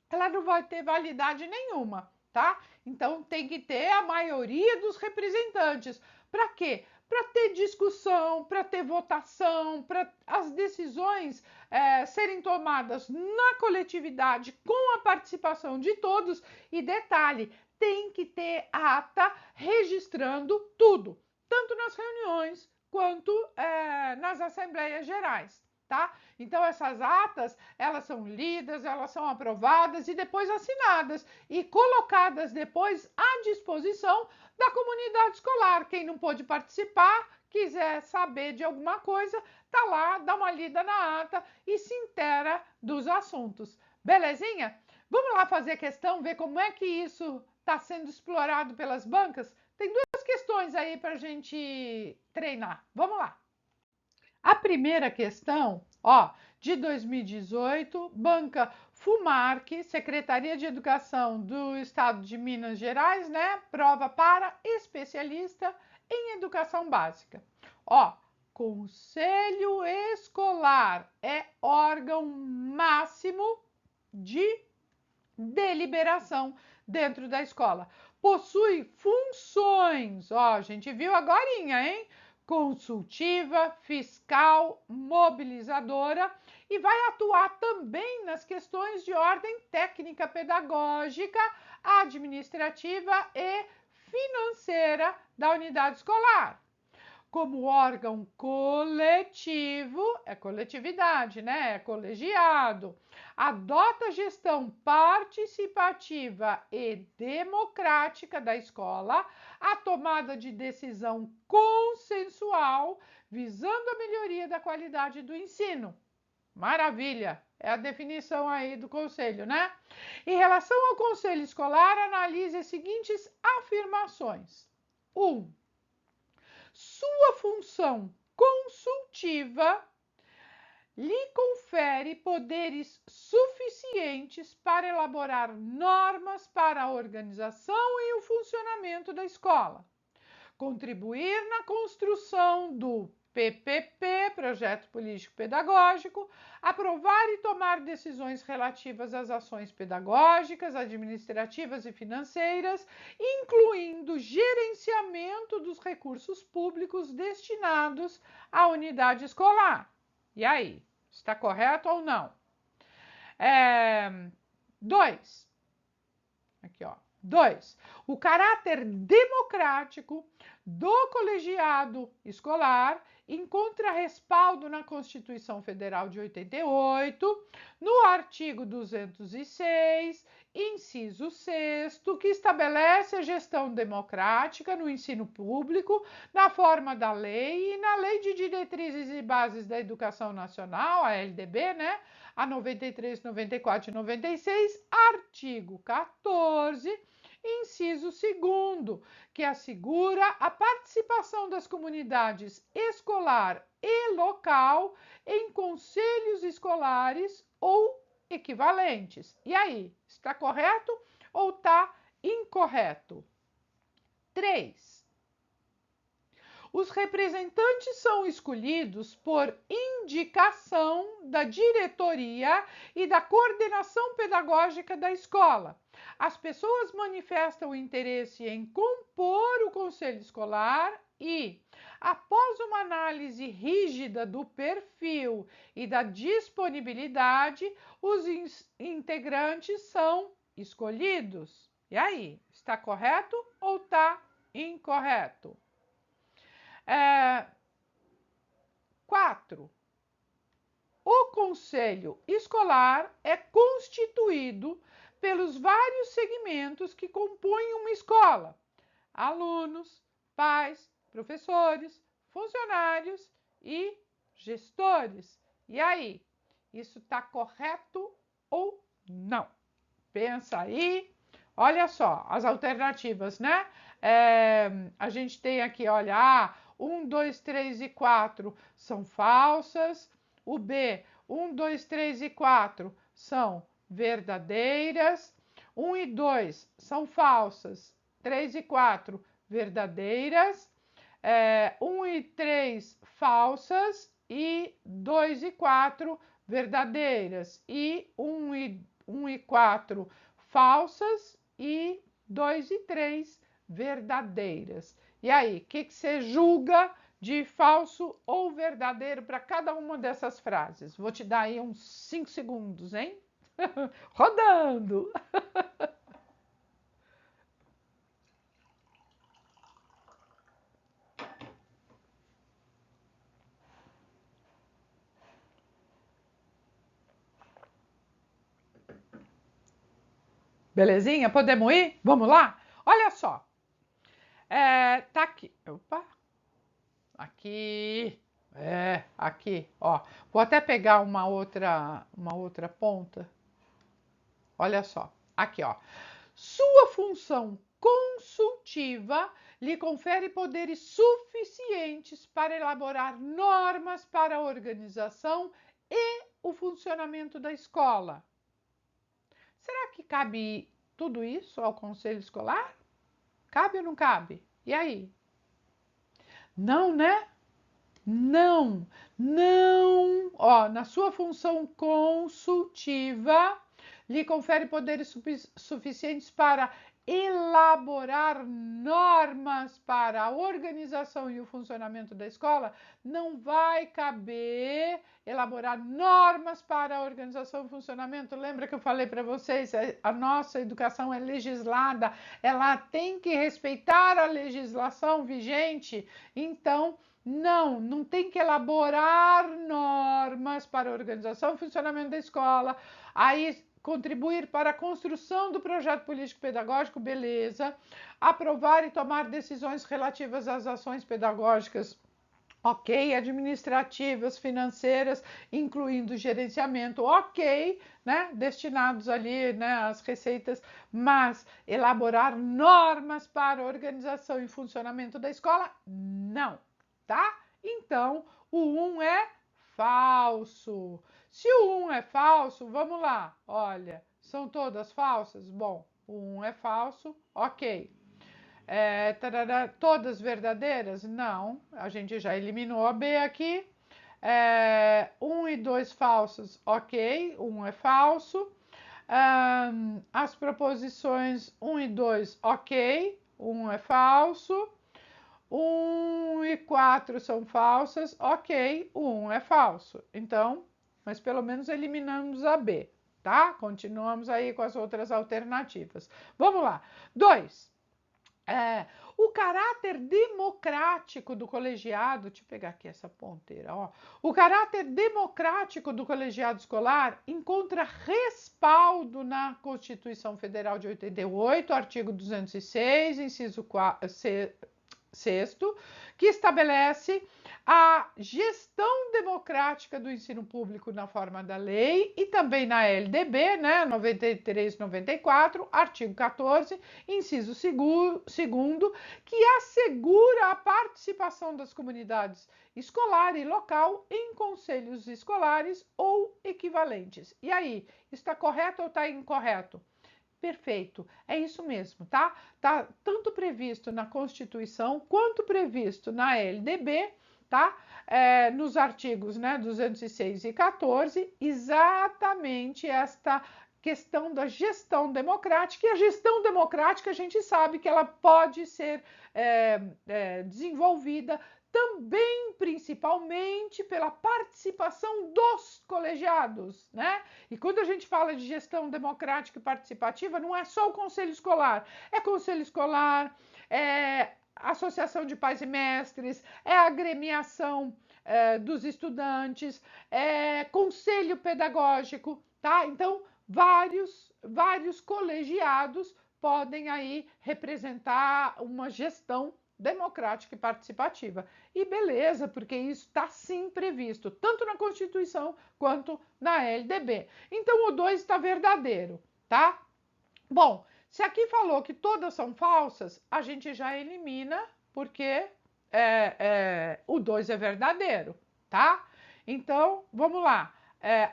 [SPEAKER 1] ela não vai ter validade nenhuma, tá? Então tem que ter a maioria dos representantes. Para quê? Para ter discussão, para ter votação, para as decisões serem tomadas na coletividade com a participação de todos. E detalhe, tem que ter ata registrando tudo, tanto nas reuniões quanto nas assembleias gerais, tá? Então essas atas, elas são lidas, elas são aprovadas e depois assinadas e colocadas depois à disposição da comunidade escolar. Quem não pôde participar, quiser saber de alguma coisa, tá lá, dá uma lida na ata e se inteira dos assuntos. Belezinha? Vamos lá fazer a questão, ver como é que isso está sendo explorado pelas bancas? Tem 2 questões aí para a gente treinar. Vamos lá. A primeira questão, de 2018, banca FUMARC, Secretaria de Educação do Estado de Minas Gerais, né? Prova para especialista em educação básica. Conselho escolar é órgão máximo de deliberação dentro da escola. Possui funções, a gente viu agorinha, hein? Consultiva, fiscal, mobilizadora e vai atuar também nas questões de ordem técnica pedagógica, administrativa e financeira da unidade escolar. Como órgão coletivo, é coletividade, né? É colegiado. Adota gestão participativa e democrática da escola, a tomada de decisão consensual, visando a melhoria da qualidade do ensino. Maravilha! É a definição aí do conselho, né? Em relação ao conselho escolar, analise as seguintes afirmações. 1. Sua função consultiva lhe confere poderes suficientes para elaborar normas para a organização e o funcionamento da escola, contribuir na construção do PPP, Projeto Político Pedagógico, aprovar e tomar decisões relativas às ações pedagógicas, administrativas e financeiras, incluindo gerenciamento dos recursos públicos destinados à unidade escolar. E aí, está correto ou não? 2. O caráter democrático do colegiado escolar encontra respaldo na Constituição Federal de 88, no artigo 206, inciso 6º, que estabelece a gestão democrática no ensino público, na forma da lei e na Lei de Diretrizes e Bases da Educação Nacional, a LDB, né? A 93, 94 e 96, artigo 14, inciso 2º, que assegura a participação das comunidades escolar e local em conselhos escolares ou equivalentes. E aí, está correto ou está incorreto? 3. Os representantes são escolhidos por indicação da diretoria e da coordenação pedagógica da escola. As pessoas manifestam interesse em compor o conselho escolar e, após uma análise rígida do perfil e da disponibilidade, os integrantes são escolhidos. E aí, está correto ou está incorreto? 4. O conselho escolar é constituído pelos vários segmentos que compõem uma escola: alunos, pais, professores, funcionários e gestores. E aí, isso está correto ou não? Pensa aí. Olha só, as alternativas, né? A gente tem aqui, olha, 1, 2, 3 e 4 são falsas. O B, 1, 2, 3 e 4 são verdadeiras. 1 e 2 são falsas. 3 e 4 verdadeiras. 1 e 3 falsas. E 2 e 4 verdadeiras. E 1 e 4 falsas. E 2 e 3 verdadeiras. E aí, o que você julga de falso ou verdadeiro para cada uma dessas frases? Vou te dar aí uns 5 segundos, hein? Rodando! Belezinha? Podemos ir? Vamos lá? Olha só. Tá aqui. Opa! Aqui. Aqui, ó. Vou até pegar uma outra ponta. Olha só. Aqui, ó. Sua função consultiva lhe confere poderes suficientes para elaborar normas para a organização e o funcionamento da escola. Será que cabe tudo isso ao conselho escolar? Cabe ou não cabe? E aí? Não, né? Não, não. Ó, na sua função consultiva, lhe confere poderes suficientes para elaborar normas para a organização e o funcionamento da escola. Não vai caber elaborar normas para a organização e funcionamento. Lembra que eu falei para vocês, a nossa educação é legislada, ela tem que respeitar a legislação vigente. Então, não tem que elaborar normas para a organização e funcionamento da escola. Aí, contribuir para a construção do projeto político-pedagógico, beleza. Aprovar e tomar decisões relativas às ações pedagógicas, ok. Administrativas, financeiras, incluindo gerenciamento, ok, né? Destinados ali, né, às receitas, mas elaborar normas para a organização e funcionamento da escola, não, tá? Então, o 1 é falso. Se o 1 é falso, vamos lá. Olha, são todas falsas? Bom, o 1 é falso, ok. Todas verdadeiras? Não, a gente já eliminou a B aqui. 1 e 2 falsos, ok, 1 é falso. As proposições 1 e 2, ok, 1 é falso. 1 e 4 são falsas, ok, o 1 é falso. Então, mas pelo menos eliminamos a B, tá? Continuamos aí com as outras alternativas. Vamos lá. 2. É, o caráter democrático do colegiado, deixa eu pegar aqui essa ponteira, ó. O caráter democrático do colegiado escolar encontra respaldo na Constituição Federal de 88, artigo 206, inciso 4, sexto, que estabelece a gestão democrática do ensino público na forma da lei e também na LDB, né, 93, 94, artigo 14, inciso segundo, que assegura a participação das comunidades escolar e local em conselhos escolares ou equivalentes. E aí, está correto ou está incorreto? Perfeito, é isso mesmo, tá? Tá tanto previsto na Constituição quanto previsto na LDB, tá? Nos artigos, né, 206 e 14, exatamente esta questão da gestão democrática. E a gestão democrática a gente sabe que ela pode ser desenvolvida também, principalmente, pela participação dos colegiados, né? E quando a gente fala de gestão democrática e participativa, não é só o conselho escolar, é conselho escolar, é associação de pais e mestres, é a agremiação dos estudantes, é conselho pedagógico, tá? Então, vários colegiados podem aí representar uma gestão democrática e participativa. E beleza, porque isso está sim previsto, tanto na Constituição quanto na LDB. Então o 2 está verdadeiro, tá? Bom, se aqui falou que todas são falsas, a gente já elimina, porque o 2 é verdadeiro, tá? Então, vamos lá.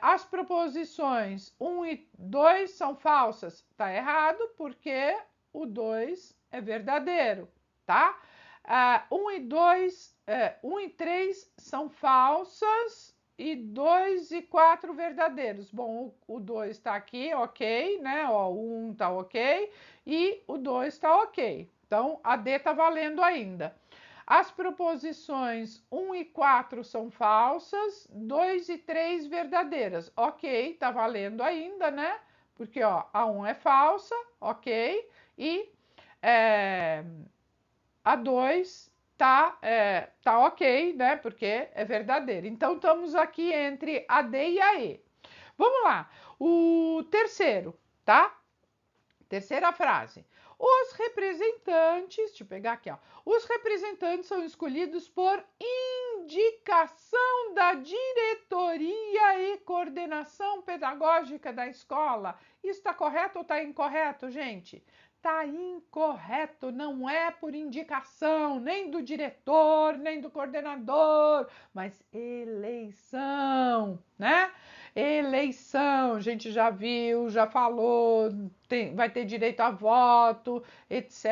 [SPEAKER 1] As proposições 1 e 2 são falsas. Tá errado, porque o 2 é verdadeiro, tá? 1 e 2, 1 e 3 são falsas e 2 e 4 verdadeiros. Bom, o 2 está aqui, ok, né? Ó, o 1 está ok e o 2 está ok. Então, a D está valendo ainda. As proposições 1 e 4 são falsas, 2 e 3 verdadeiras. Ok, tá valendo ainda, né? Porque ó, a 1 é falsa, ok, e a 2 tá ok, né? Porque é verdadeira. Então, estamos aqui entre a D e a E. Vamos lá. O terceiro, tá? Terceira frase. Os representantes, deixa eu pegar aqui, ó. Os representantes são escolhidos por indicação da diretoria e coordenação pedagógica da escola. Isso está correto ou está incorreto, gente? Está incorreto, não é por indicação nem do diretor, nem do coordenador, mas eleição, né? Eleição, a gente já viu, já falou, vai ter direito a voto, etc,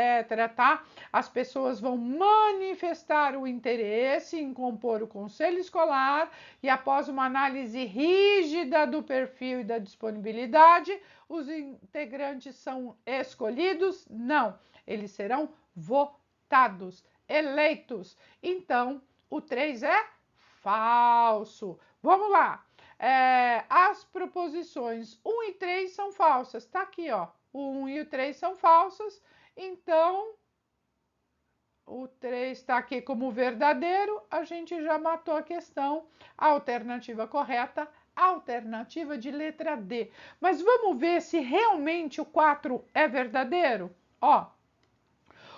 [SPEAKER 1] tá? As pessoas vão manifestar o interesse em compor o conselho escolar e após uma análise rígida do perfil e da disponibilidade, os integrantes são escolhidos? Não, eles serão votados, eleitos. Então, o 3 é falso. Vamos lá. As proposições 1 e 3 são falsas. Tá aqui, ó. O 1 e o 3 são falsas. Então, o 3 está aqui como verdadeiro. A gente já matou a questão. A alternativa correta, alternativa de letra D. Mas vamos ver se realmente o 4 é verdadeiro? Ó.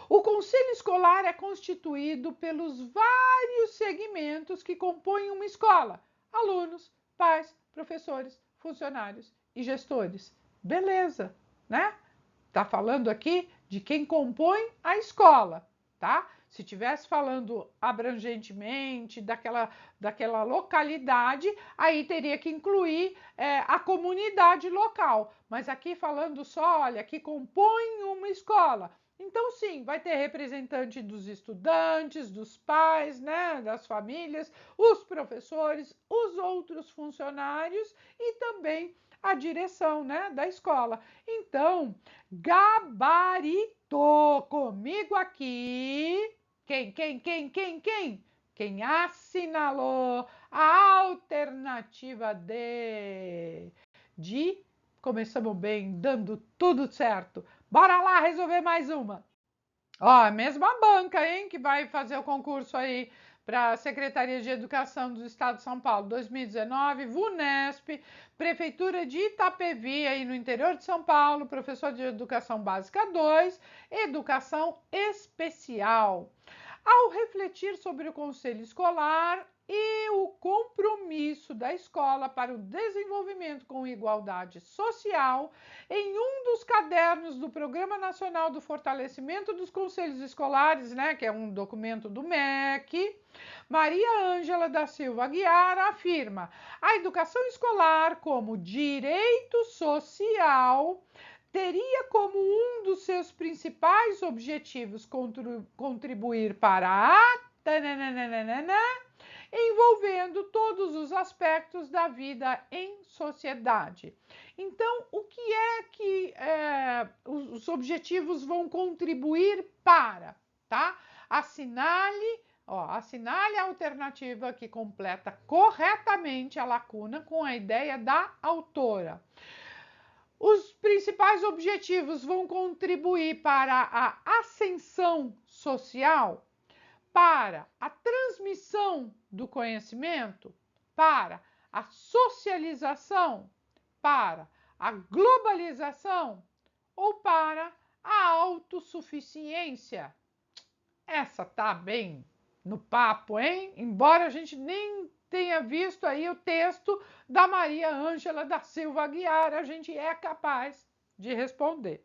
[SPEAKER 1] O conselho escolar é constituído pelos vários segmentos que compõem uma escola: alunos, pais, professores, funcionários e gestores. Beleza, né? Tá falando aqui de quem compõe a escola, tá? Se tivesse falando abrangentemente daquela localidade, aí teria que incluir a comunidade local. Mas aqui falando só, olha, que compõe uma escola. Então, sim, vai ter representante dos estudantes, dos pais, né, das famílias, os professores, os outros funcionários e também a direção, né, da escola. Então, gabaritou comigo aqui. Quem? Quem assinalou a alternativa D. Começamos bem, dando tudo certo. Bora lá resolver mais uma. Ó, a mesma banca, hein, que vai fazer o concurso aí para a Secretaria de Educação do Estado de São Paulo 2019, VUNESP, Prefeitura de Itapevi, aí no interior de São Paulo, professor de Educação Básica 2, Educação Especial. Ao refletir sobre o conselho escolar e o compromisso da escola para o desenvolvimento com igualdade social, em um dos cadernos do Programa Nacional do Fortalecimento dos Conselhos Escolares, né, que é um documento do MEC, Maria Ângela da Silva Aguiar afirma: a educação escolar como direito social teria como um dos seus principais objetivos contribuir para a envolvendo todos os aspectos da vida em sociedade. Então, o que é que os objetivos vão contribuir para, tá? Assinale a alternativa que completa corretamente a lacuna com a ideia da autora. Os principais objetivos vão contribuir para a ascensão social, para a transmissão do conhecimento, para a socialização, para a globalização ou para a autossuficiência. Essa tá bem no papo, hein? Embora a gente nem tenha visto aí o texto da Maria Ângela da Silva Aguiar, a gente é capaz de responder.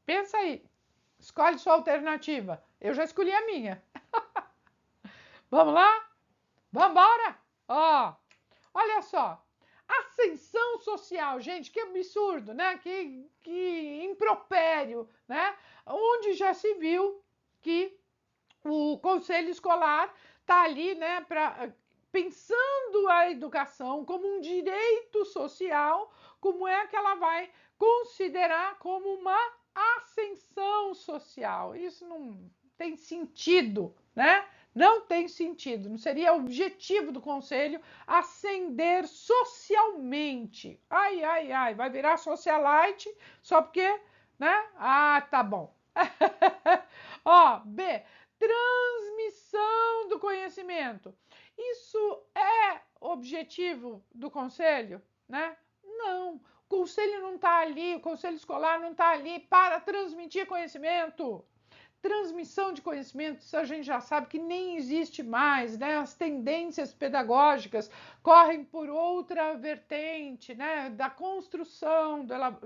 [SPEAKER 1] Pensa aí, escolhe sua alternativa. Eu já escolhi a minha. Vamos lá? Vamos embora? Ó, olha só. Ascensão social, gente, que absurdo, né? Que impropério, né? Onde já se viu que o conselho escolar está ali, né, pensando a educação como um direito social, como é que ela vai considerar como uma ascensão social? Isso não tem sentido, né? Não tem sentido, não seria objetivo do conselho ascender socialmente. Ai, ai, ai, vai virar socialite só porque, né? Ah, tá bom. Ó, B, transmissão do conhecimento. Isso é objetivo do conselho, né? Não. O conselho não está ali, o conselho escolar não está ali para transmitir conhecimento. Transmissão de conhecimento, isso a gente já sabe que nem existe mais, né? As tendências pedagógicas correm por outra vertente, né? Da construção, da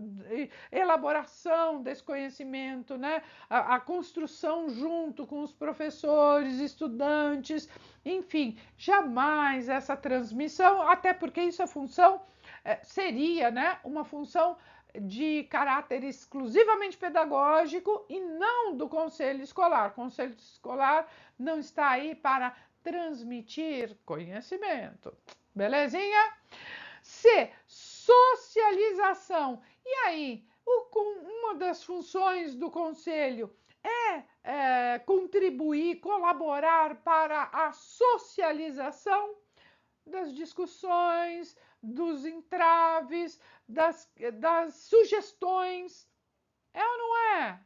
[SPEAKER 1] elaboração desse conhecimento, né? A construção junto com os professores, estudantes, enfim, jamais essa transmissão, até porque isso é função, seria, né? Uma função de caráter exclusivamente pedagógico e não do conselho escolar. O conselho escolar não está aí para transmitir conhecimento. Belezinha? C, socialização. E aí, uma das funções do conselho é contribuir, colaborar para a socialização das discussões, dos entraves, das sugestões. É ou não é?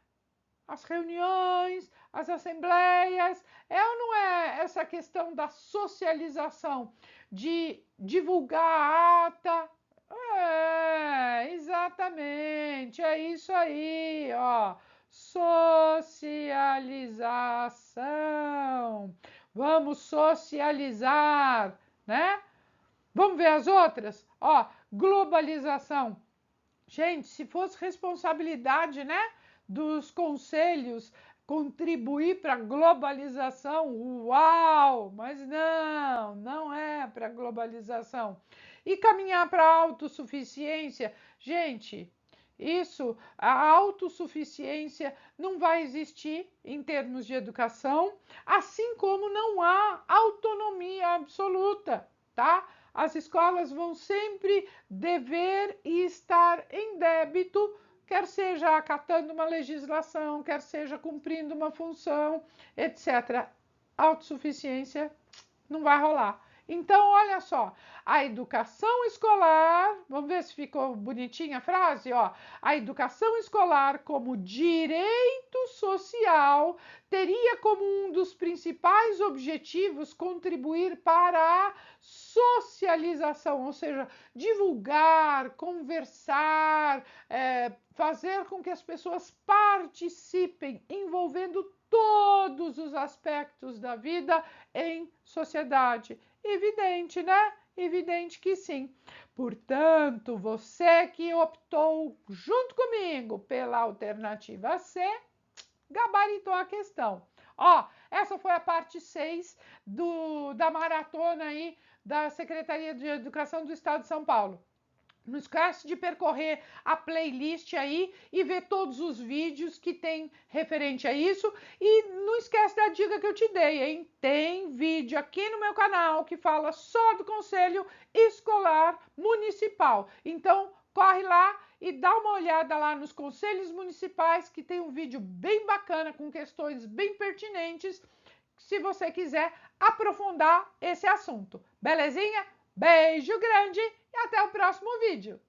[SPEAKER 1] As reuniões, as assembleias, é ou não é essa questão da socialização, de divulgar a ata? É, exatamente, é isso aí, ó. Socialização. Vamos socializar, né? Vamos ver as outras? Ó, globalização. Gente, se fosse responsabilidade, né, dos conselhos contribuir para a globalização, uau! Mas não, não é para a globalização. E caminhar para a autossuficiência, gente, isso, a autossuficiência não vai existir em termos de educação, assim como não há autonomia absoluta, tá? As escolas vão sempre dever e estar em débito, quer seja acatando uma legislação, quer seja cumprindo uma função, etc. Autossuficiência não vai rolar. Então, olha só, a educação escolar, vamos ver se ficou bonitinha a frase, ó. A educação escolar, como direito social, teria como um dos principais objetivos contribuir para a socialização, ou seja, divulgar, conversar, fazer com que as pessoas participem, envolvendo todos os aspectos da vida em sociedade. Evidente, né? Evidente que sim. Portanto, você que optou junto comigo pela alternativa C, gabaritou a questão. Ó, essa foi a parte 6 da maratona aí da Secretaria de Educação do Estado de São Paulo. Não esquece de percorrer a playlist aí e ver todos os vídeos que tem referente a isso. E não esquece da dica que eu te dei, hein? Tem vídeo aqui no meu canal que fala só do Conselho Escolar Municipal. Então, corre lá e dá uma olhada lá nos conselhos municipais, que tem um vídeo bem bacana com questões bem pertinentes, se você quiser aprofundar esse assunto. Belezinha? Beijo grande e até o próximo vídeo!